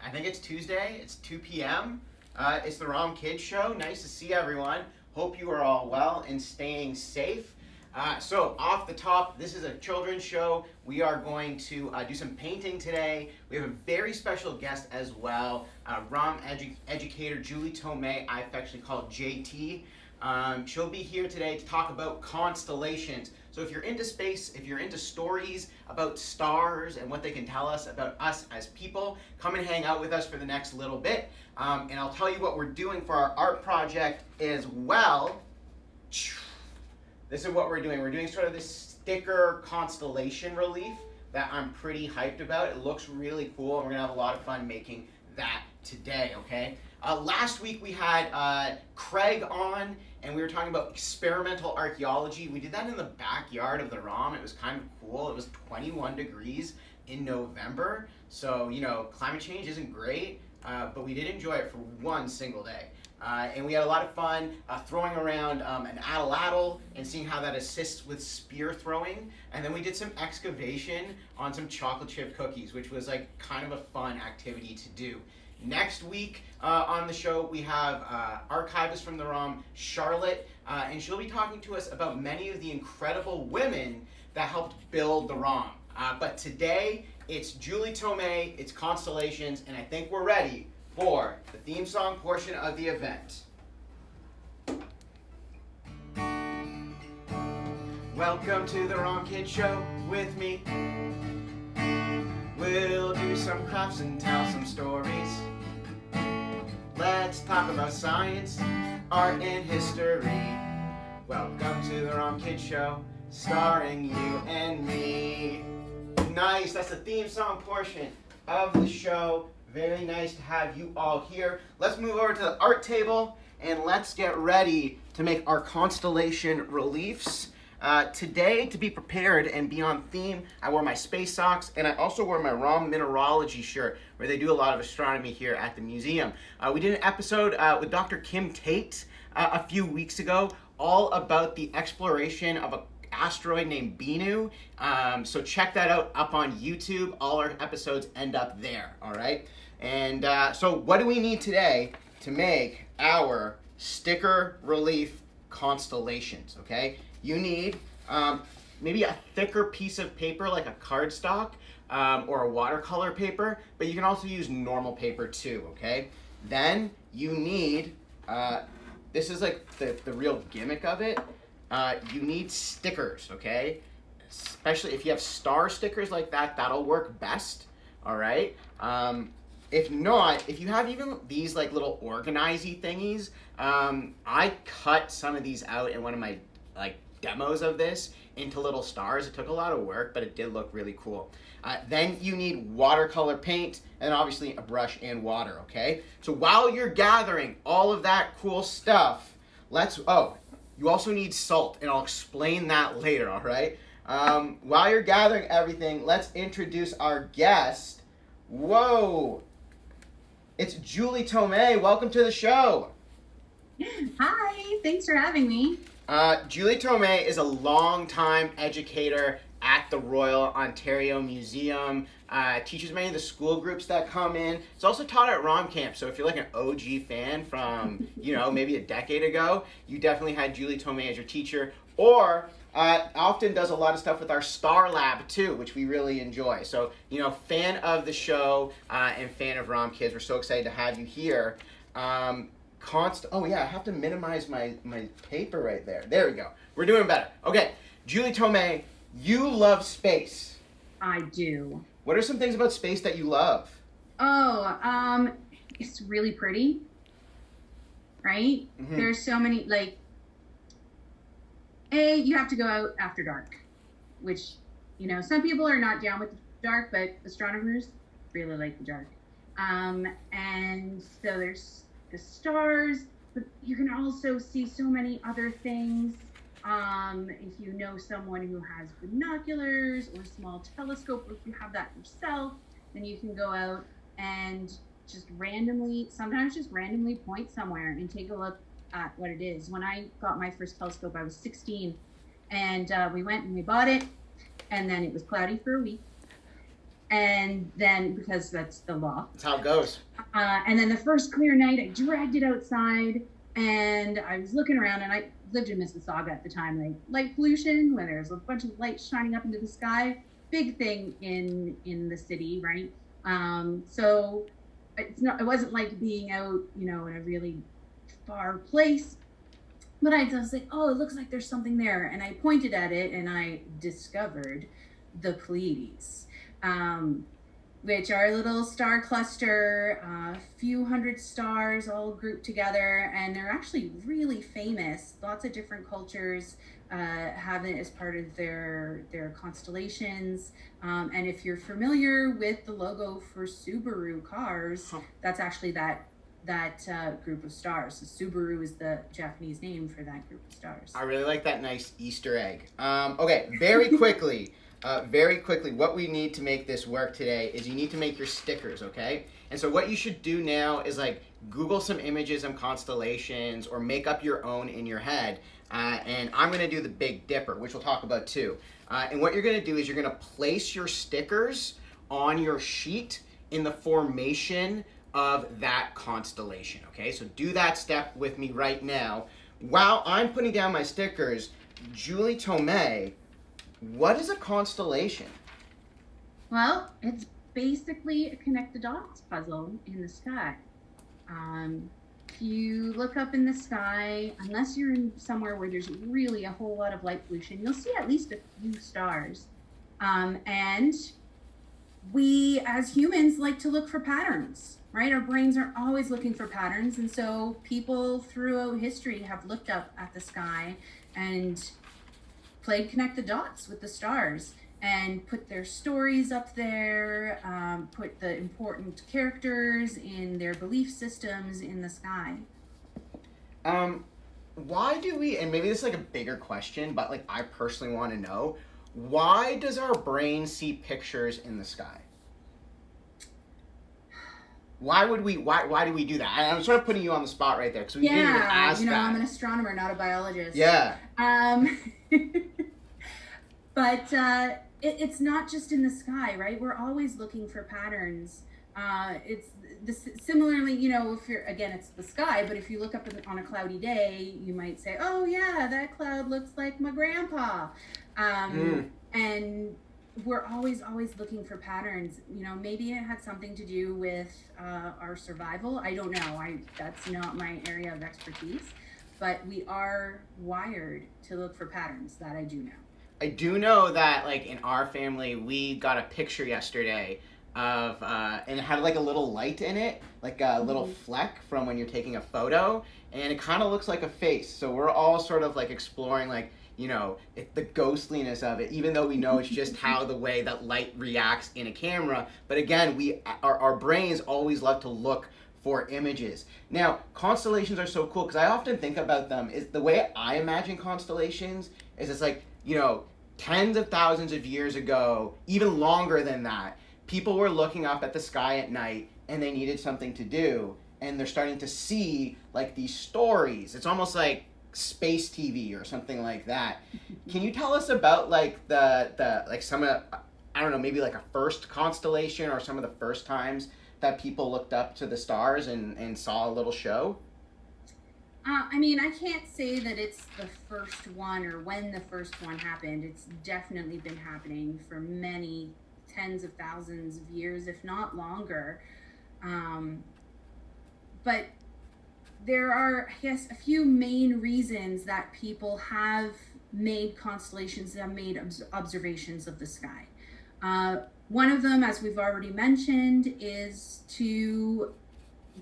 I think it's Tuesday. It's 2 p.m. It's the ROMKids Show. Nice to see everyone. Hope you are all well and staying safe. So off the top, this is a children's show. We are going to do some painting today. We have a very special guest as well, Educator Julie Tomé. I affectionately call JT. She'll be here today to talk about constellations. So if you're into space, if you're into stories about stars and what they can tell us about us as people, come and hang out with us for the next little bit. And I'll tell you what we're doing for our art project as well. This is what we're doing. We're doing sort of this sticker constellation relief that I'm pretty hyped about. It looks really cool, and we're gonna have a lot of fun making that today, okay? Last week we had Craig on, and we were talking about experimental archaeology. We did that in the backyard of the ROM. It was kind of cool. It was 21 degrees in November, so you know, climate change isn't great, but we did enjoy it for one single day. And we had a lot of fun throwing around an atlatl and seeing how that assists with spear throwing. And then we did some excavation on some chocolate chip cookies, which was like kind of a fun activity to do. Next week on the show, we have archivist from the ROM, Charlotte, and she'll be talking to us about many of the incredible women that helped build the ROM. But today, it's Julie Tomé, it's Constellations, and I think we're ready for the theme song portion of the event. Welcome to the ROMKids Show with me. We'll do some crafts and tell some stories. Let's talk about science, art, and history. Welcome to the ROMKids Show, starring you and me. Nice, that's the theme song portion of the show. Very nice to have you all here. Let's move over to the art table and let's get ready to make our constellation reliefs. Today, to be prepared and be on theme, I wore my space socks and I also wore my ROM mineralogy shirt where they do a lot of astronomy here at the museum. We did an episode with Dr. Kim Tate a few weeks ago all about the exploration of an asteroid named Bennu. So check that out up on YouTube. All our episodes end up there, all right? And so what do we need today to make our sticker relief constellations, okay? You need maybe a thicker piece of paper like a cardstock or a watercolor paper, but you can also use normal paper too, okay? Then you need, this is like the real gimmick of it, you need stickers, okay? Especially if you have star stickers like that, that'll work best, all right? If not, if you have even these like little organizy thingies, I cut some of these out in one of my like demos of this into little stars. It took a lot of work, but it did look really cool. Then you need watercolor paint and obviously a brush and water, okay? So while you're gathering all of that cool stuff, you also need salt, and I'll explain that later, all right? While you're gathering everything, let's introduce our guest. Whoa! It's Julie Tomé. Welcome to the show. Hi, thanks for having me. Julie Tomé is a longtime educator at the Royal Ontario Museum, teaches many of the school groups that come in. It's also taught at ROM Camp, so if you're like an OG fan from, you know, maybe a decade ago, you definitely had Julie Tomé as your teacher, or often does a lot of stuff with our Star Lab too, which we really enjoy. So, you know, fan of the show and fan of ROMKids, we're so excited to have you here. Oh yeah, I have to minimize my paper right there. There we go. We're doing better. Okay, Julie Tomé, you love space. I do. What are some things about space that you love? Oh, it's really pretty, right? Mm-hmm. There's so many, like, you have to go out after dark, which, you know, some people are not down with the dark, but astronomers really like the dark. And so there's the stars, but you can also see so many other things. If you know someone who has binoculars or a small telescope, or if you have that yourself, then you can go out and sometimes just randomly point somewhere and take a look at what it is. When I got my first telescope, I was 16, and we went and we bought it, and then it was cloudy for a week. And then, because that's the law. That's how it goes. And then the first clear night, I dragged it outside and I was looking around, and I lived in Mississauga at the time, like light pollution, where there's a bunch of lights shining up into the sky, big thing in the city, right? So it wasn't like being out, in a really far place, but I was like, oh, it looks like there's something there. And I pointed at it and I discovered the Pleiades, which are a little star cluster, a few hundred stars all grouped together, and they're actually really famous. Lots of different cultures have it as part of their constellations. And if you're familiar with the logo for Subaru cars, that's actually that group of stars. So Subaru is the Japanese name for that group of stars. I really like that nice Easter egg. Okay, very quickly, what we need to make this work today is you need to make your stickers, okay? And so what you should do now is like Google some images of constellations or make up your own in your head. And I'm going to do the Big Dipper, which we'll talk about too. And what you're going to do is you're going to place your stickers on your sheet in the formation of that constellation, okay? So do that step with me right now. While I'm putting down my stickers, Julie Tomé, what is a constellation? Well, it's basically a connect the dots puzzle in the sky. If you look up in the sky, unless you're in somewhere where there's really a whole lot of light pollution, you'll see at least a few stars. And we, as humans, like to look for patterns, right? Our brains are always looking for patterns. And so people throughout history have looked up at the sky and played connect the dots with the stars and put their stories up there, put the important characters in their belief systems in the sky. Why do we, and maybe this is like a bigger question, but like I personally want to know, why does our brain see pictures in the sky? Why do we do that? I'm sort of putting you on the spot right there because we didn't even ask that. I'm an astronomer, not a biologist. Yeah. But it's not just in the sky, right? We're always looking for patterns. Similarly, if you're, again, it's the sky, but if you look up on a cloudy day, you might say, oh yeah, that cloud looks like my grandpa. And we're always looking for patterns. Maybe it had something to do with our survival. I don't know. That's not my area of expertise, but we are wired to look for patterns. That I do know. I do know that, like, in our family, we got a picture yesterday of, and it had like a little light in it, like a little fleck from when you're taking a photo, and it kind of looks like a face. So we're all sort of like exploring, like, the ghostliness of it, even though we know it's just how the way that light reacts in a camera. But again, our brains always love to look for images. Now, constellations are so cool because I often think about them, is the way I imagine constellations is it's like, tens of thousands of years ago, even longer than that, people were looking up at the sky at night and they needed something to do, and they're starting to see like these stories. It's almost like space TV or something like that. Can you tell us about like the like some of, I don't know, maybe like a first constellation or some of the first times that people looked up to the stars and saw a little show? I can't say that it's the first one or when the first one happened. It's definitely been happening for many tens of thousands of years, if not longer. But there are, I guess, a few main reasons that people have made constellations, have made observations of the sky. One of them, as we've already mentioned, is to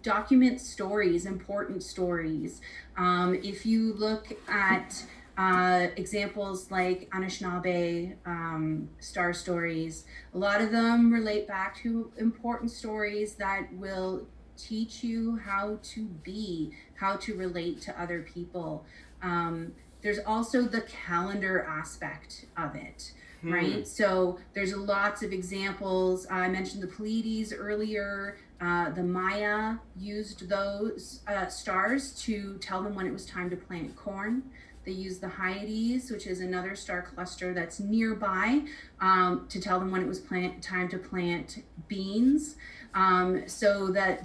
document stories, important stories. If you look at examples like Anishinaabe star stories, a lot of them relate back to important stories that will teach you how to be, how to relate to other people. There's also the calendar aspect of it, right? So there's lots of examples. I mentioned the Pleiades earlier. The Maya used those stars to tell them when it was time to plant corn. They use the Hyades, which is another star cluster that's nearby, to tell them when it was time to plant beans. So that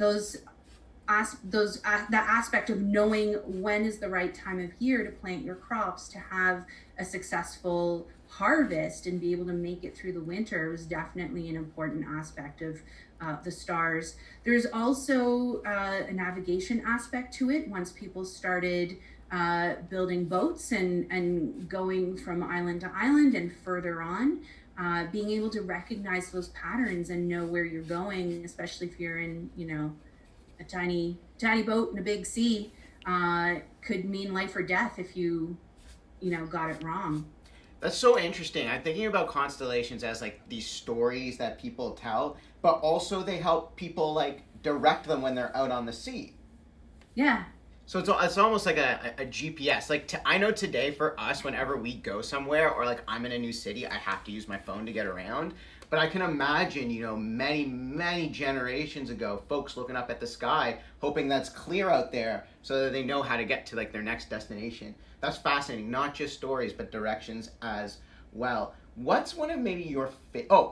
that aspect of knowing when is the right time of year to plant your crops to have a successful harvest and be able to make it through the winter was definitely an important aspect of the stars. There's also a navigation aspect to it. Once people started building boats and going from island to island and further on, being able to recognize those patterns and know where you're going, especially if you're in, a tiny boat in a big sea, could mean life or death if you got it wrong. That's so interesting. I'm thinking about constellations as like these stories that people tell, but also they help people like direct them when they're out on the sea. Yeah. So it's almost like a GPS. Like I know today for us, whenever we go somewhere or like I'm in a new city, I have to use my phone to get around. But I can imagine, many generations ago, folks looking up at the sky, hoping that's clear out there so that they know how to get to like their next destination. That's fascinating. Not just stories, but directions as well. What's one of maybe your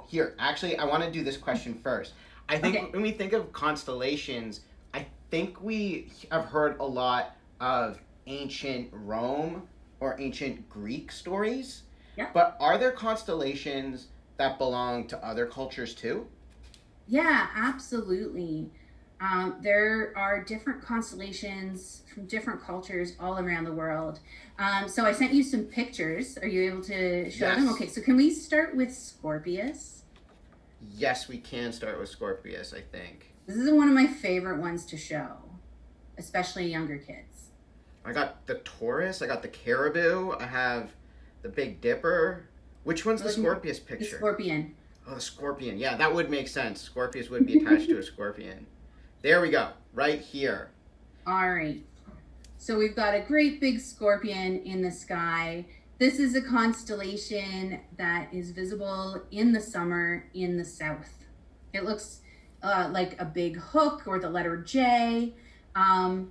here, actually, I want to do this question first. I think when we think of constellations, I think we have heard a lot of ancient Rome or ancient Greek stories. Yeah. But are there constellations that belong to other cultures too? Yeah, absolutely. There are different constellations from different cultures all around the world. So I sent you some pictures. Are you able to show them? Okay, so can we start with Scorpius? Yes, we can start with Scorpius, I think. This is one of my favorite ones to show, especially younger kids. I got the Taurus, I got the Caribou, I have the Big Dipper. Which one's the Scorpius picture? The Scorpion. Oh, the Scorpion. Yeah, that would make sense. Scorpius would be attached to a scorpion. There we go. Right here. All right. So we've got a great big scorpion in the sky. This is a constellation that is visible in the summer in the south. It looks like a big hook or the letter J. And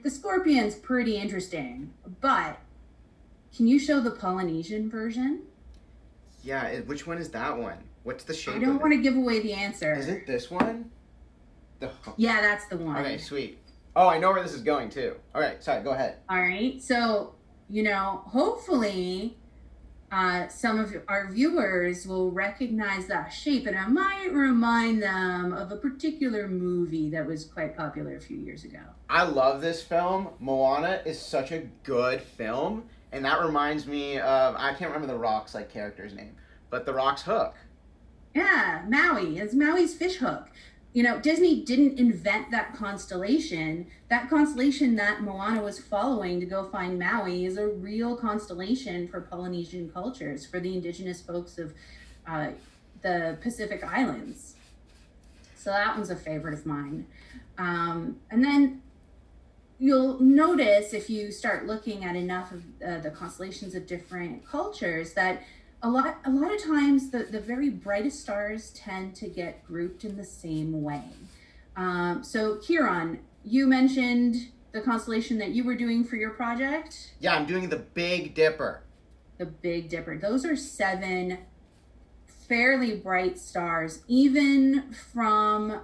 the scorpion's pretty interesting. But can you show the Polynesian version? Yeah, which one is that one? What's the shape? I don't want to give away the answer. Is it this one? Yeah, that's the one. Okay, sweet. Oh, I know where this is going too. All right, sorry, go ahead. All right, so, hopefully some of our viewers will recognize that shape, and it might remind them of a particular movie that was quite popular a few years ago. I love this film. Moana is such a good film. And that reminds me of, I can't remember the Rock's character's name, but the Rock's hook. Yeah, Maui. It's Maui's fish hook. Disney didn't invent that constellation. That constellation that Moana was following to go find Maui is a real constellation for Polynesian cultures, for the indigenous folks of the Pacific Islands. So that one's a favorite of mine. And then you'll notice if you start looking at enough of the constellations of different cultures that a lot of times the very brightest stars tend to get grouped in the same way. So Kieran, you mentioned the constellation that you were doing for your project. Yeah, I'm doing the Big Dipper. The Big Dipper. Those are 7 fairly bright stars, even from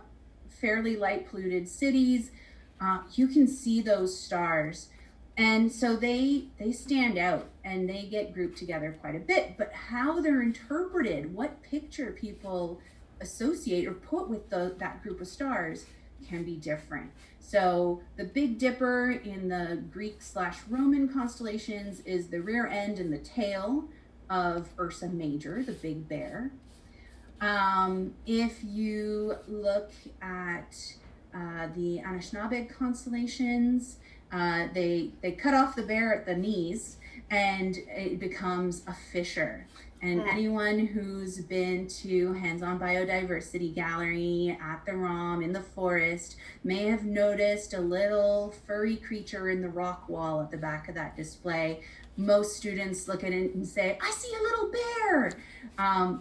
fairly light polluted cities. You can see those stars. And so they stand out and they get grouped together quite a bit. But how they're interpreted, what picture people associate or put with that group of stars can be different. So the Big Dipper in the Greek/Roman constellations is the rear end and the tail of Ursa Major, the big bear. If you look at the Anishinaabe constellations, they cut off the bear at the knees and it becomes a fisher. And anyone who's been to Hands-On Biodiversity Gallery at the ROM in the forest may have noticed a little furry creature in the rock wall at the back of that display. Most students look at it and say, I see a little bear,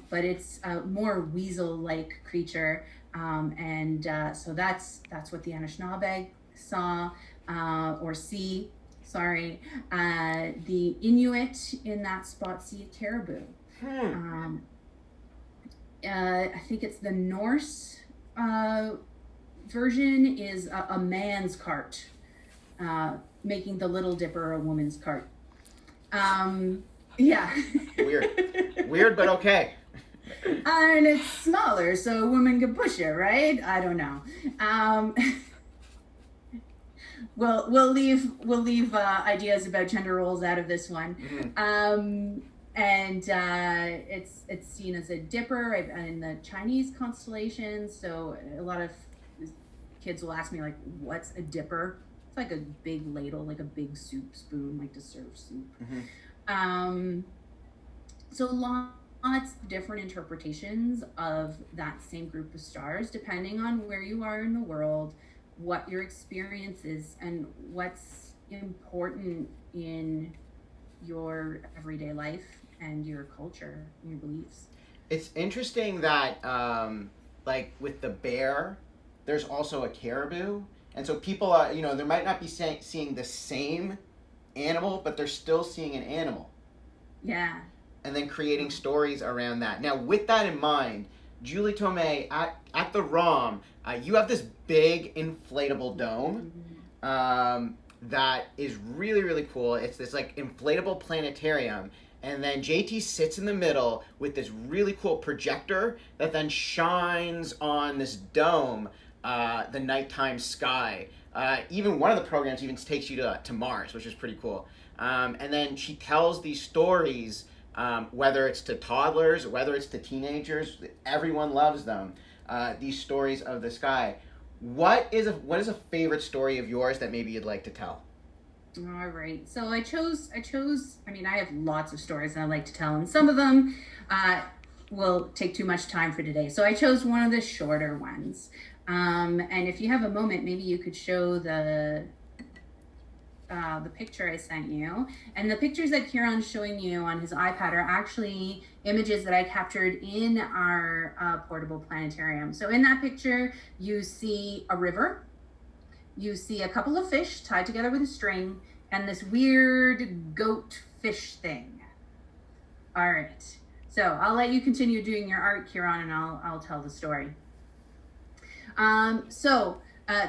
but it's a more weasel-like creature. So that's what the Anishinaabe saw or see. Sorry. The Inuit in that spot see a caribou. I think it's the Norse version is a man's cart, making the Little Dipper a woman's cart. Yeah. Weird, but okay. And it's smaller, so a woman can push it, right? I don't know. We'll leave ideas about gender roles out of this one. And it's seen as a dipper in the Chinese constellations. So a lot of kids will ask me, like, what's a dipper? It's like a big ladle, like a big soup spoon, like to serve soup. So lots of different interpretations of that same group of stars, depending on where you are in the world, what your experience is, and what's important in your everyday life and your culture and your beliefs. It's interesting that, like with the bear, there's also a caribou. And so people are, they might not be seeing the same animal, but they're still seeing an animal. Yeah. And then creating stories around that. Now, with that in mind, Julie Tomé, at the ROM, you have this big inflatable dome that is really, really cool. It's this like inflatable planetarium. And then JT sits in the middle with this really cool projector that then shines on this dome, the nighttime sky. Even one of the programs even takes you to Mars, which is pretty cool. And then she tells these stories, whether it's to toddlers, whether it's to teenagers, everyone loves them. These stories of the sky. What is a favorite story of yours that maybe you'd like to tell? All right. So I chose, I mean, I have lots of stories that I like to tell, and some of them will take too much time for today. So I chose one of the shorter ones. And if you have a moment, maybe you could show the picture I sent you. And the pictures that Kieran's showing you on his iPad are actually images that I captured in our portable planetarium. So in that picture, you see a river, you see a couple of fish tied together with a string, and this weird goat fish thing. All right, so I'll let you continue doing your art, Kieran, and I'll tell the story.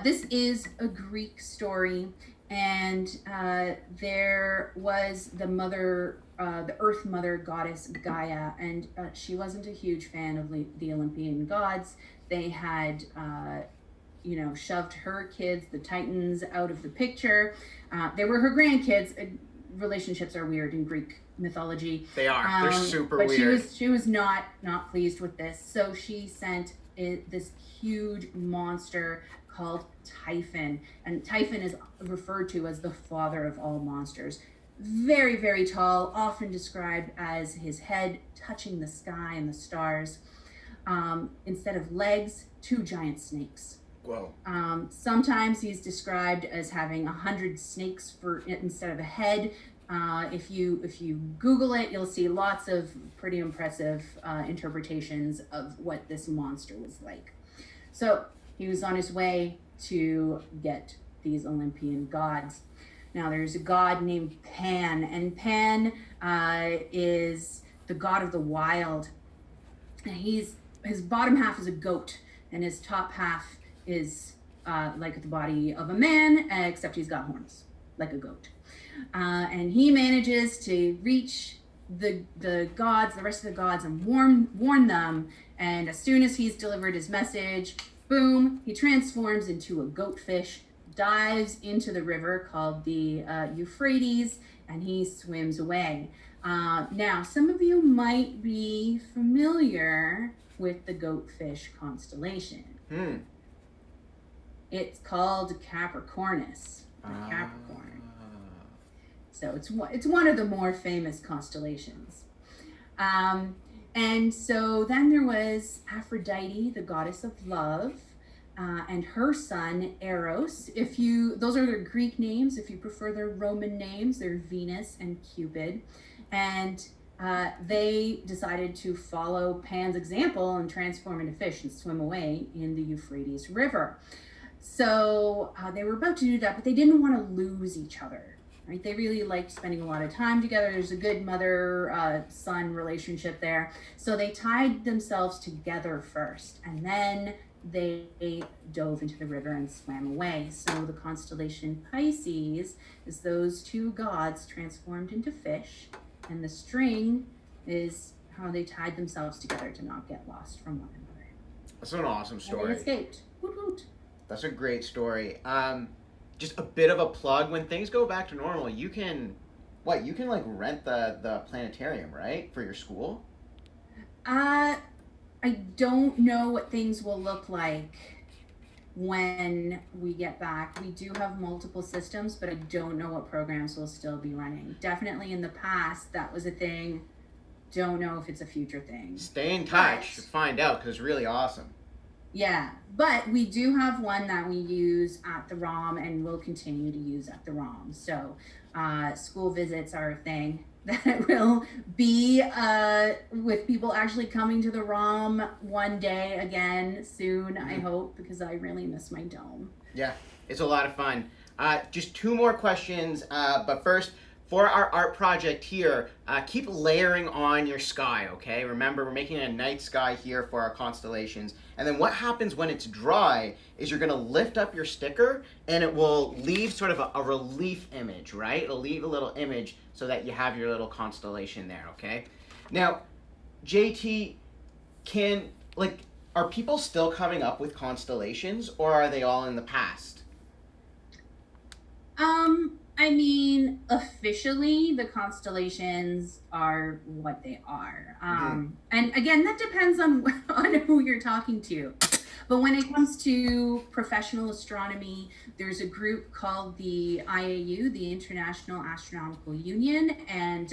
This is a Greek story, and there was the Earth Mother goddess Gaia, and she wasn't a huge fan of the Olympian gods. They had, shoved her kids, the Titans, out of the picture. They were her grandkids. Relationships are weird in Greek mythology. They are. They're super but weird. But she was not pleased with this, so she sent this huge monster called Typhon, and Typhon is referred to as the father of all monsters. Very, very tall, often described as his head touching the sky and the stars. Instead of legs, 2 giant snakes. Whoa. Sometimes he's described as having 100 snakes instead of a head. If you Google it, you'll see lots of pretty impressive interpretations of what this monster was like. So he was on his way to get these Olympian gods. Now there's a god named Pan, and Pan is the god of the wild. And his bottom half is a goat, and his top half is like the body of a man, except he's got horns, like a goat. And he manages to reach the rest of the gods, and warn them. And as soon as he's delivered his message, boom, he transforms into a goatfish, dives into the river called the Euphrates, and he swims away. Now, some of you might be familiar with the goatfish constellation. It's called Capricornus, or Capricorn. So it's one of the more famous constellations. And so then there was Aphrodite, the goddess of love, and her son Eros. Those are their Greek names. If you prefer their Roman names, they're Venus and Cupid. And they decided to follow Pan's example and transform into fish and swim away in the Euphrates River. So they were about to do that, but they didn't want to lose each other. right? They really liked spending a lot of time together. There's a good mother-son relationship there. So they tied themselves together first, and then they dove into the river and swam away. So the constellation Pisces is those two gods transformed into fish, and the string is how they tied themselves together to not get lost from one another. That's an awesome story. And they escaped. Woot woot. That's a great story. Just a bit of a plug. When things go back to normal, you can like rent the planetarium, right, for your school? I don't know what things will look like when we get back. We do have multiple systems, but I don't know what programs will still be running. Definitely in the past, that was a thing. Don't know if it's a future thing. Stay in touch to find out, because it's really awesome. Yeah, but we do have one that we use at the ROM and will continue to use at the ROM. So school visits are a thing that will be with people actually coming to the ROM one day again soon, I hope, because I really miss my dome. Yeah, it's a lot of fun. Just 2 more questions, but first, for our art project here, keep layering on your sky, okay? Remember, we're making a night sky here for our constellations. And then what happens when it's dry is you're gonna lift up your sticker and it will leave sort of a relief image, right? It'll leave a little image so that you have your little constellation there, okay? Now, JT, are people still coming up with constellations, or are they all in the past? I mean, officially, the constellations are what they are. And again, that depends on who you're talking to. But when it comes to professional astronomy, there's a group called the IAU, the International Astronomical Union, and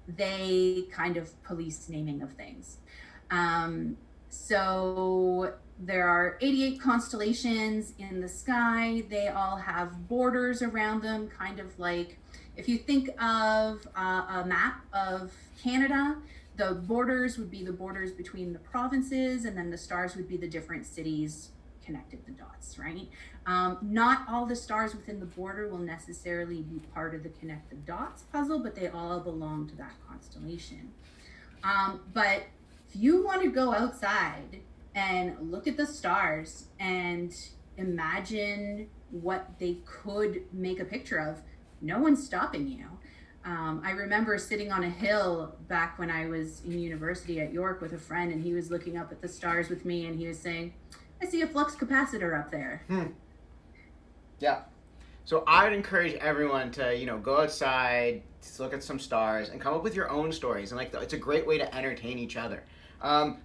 they kind of police naming of things. So there are 88 constellations in the sky. They all have borders around them, kind of like if you think of a map of Canada, the borders would be the borders between the provinces, and then the stars would be the different cities connected, the dots, right? Not all the stars within the border will necessarily be part of the connect the dots puzzle, but they all belong to that constellation. But if you want to go outside and look at the stars and imagine what they could make a picture of, no one's stopping you. I remember sitting on a hill back when I was in university at York with a friend, and he was looking up at the stars with me, and he was saying, I see a flux capacitor up there. Yeah. So I would encourage everyone to, go outside, to look at some stars, and come up with your own stories. And it's a great way to entertain each other.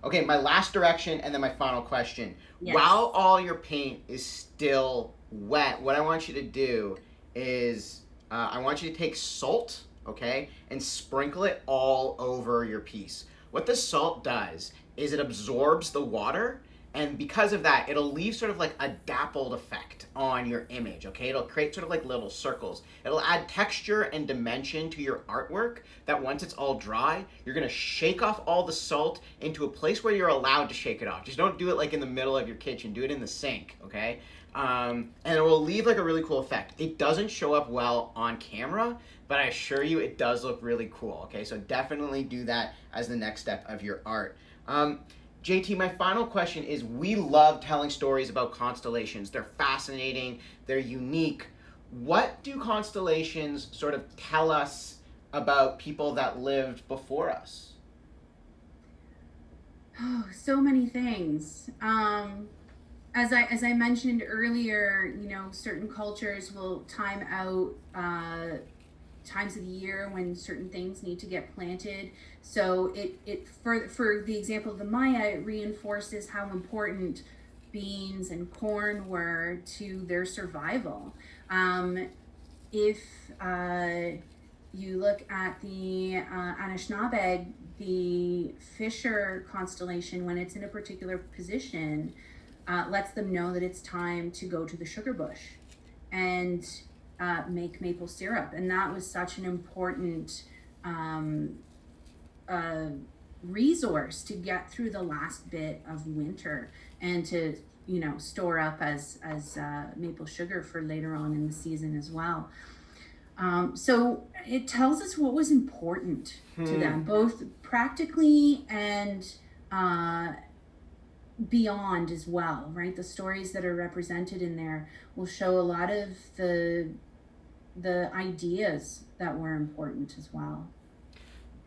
Okay, my last direction and then my final question. Yes. While all your paint is still wet, what I want you to do is I want you to take salt, okay, and sprinkle it all over your piece. What the salt does is it absorbs the water, and because of that, it'll leave sort of like a dappled effect on your image, okay? It'll create sort of like little circles. It'll add texture and dimension to your artwork that once it's all dry, you're gonna shake off all the salt into a place where you're allowed to shake it off. Just don't do it like in the middle of your kitchen, do it in the sink, okay? And it will leave like a really cool effect. It doesn't show up well on camera, but I assure you it does look really cool, okay? So definitely do that as the next step of your art. JT, my final question is, we love telling stories about constellations. They're fascinating, they're unique. What do constellations sort of tell us about people that lived before us? Oh, so many things. As I mentioned earlier, certain cultures will time out times of the year when certain things need to get planted. So it for the example of the Maya, it reinforces how important beans and corn were to their survival. If you look at the Anishinaabe, the Fisher constellation, when it's in a particular position, lets them know that it's time to go to the sugar bush and make maple syrup. And that was such an important resource to get through the last bit of winter and to store up as maple sugar for later on in the season as well. So it tells us what was important to them, both practically and beyond as well, right? The stories that are represented in there will show a lot of the ideas that were important as well.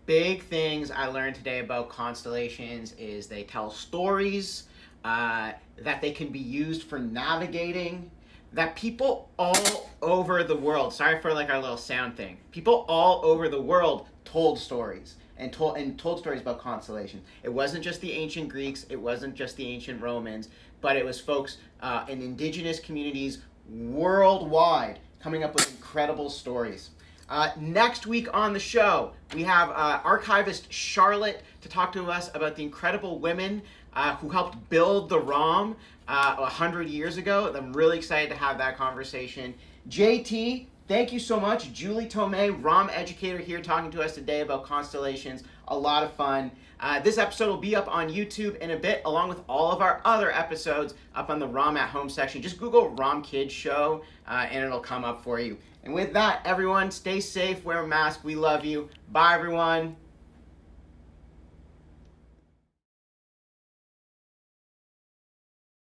Big things I learned today about constellations is they tell stories, that they can be used for navigating, that people all over the world, sorry for like our little sound thing, people all over the world told stories and told stories about constellations. It wasn't just the ancient Greeks, it wasn't just the ancient Romans, but it was folks in indigenous communities worldwide coming up with incredible stories. Next week on the show, we have archivist Charlotte to talk to us about the incredible women who helped build the ROM 100 years ago. I'm really excited to have that conversation. JT, thank you so much. Julie Tomé, ROM educator, here talking to us today about constellations. A lot of fun. This episode will be up on YouTube in a bit, along with all of our other episodes up on the ROM at Home section. Just Google ROMKids Show, and it'll come up for you. And with that, everyone, stay safe, wear a mask. We love you. Bye, everyone.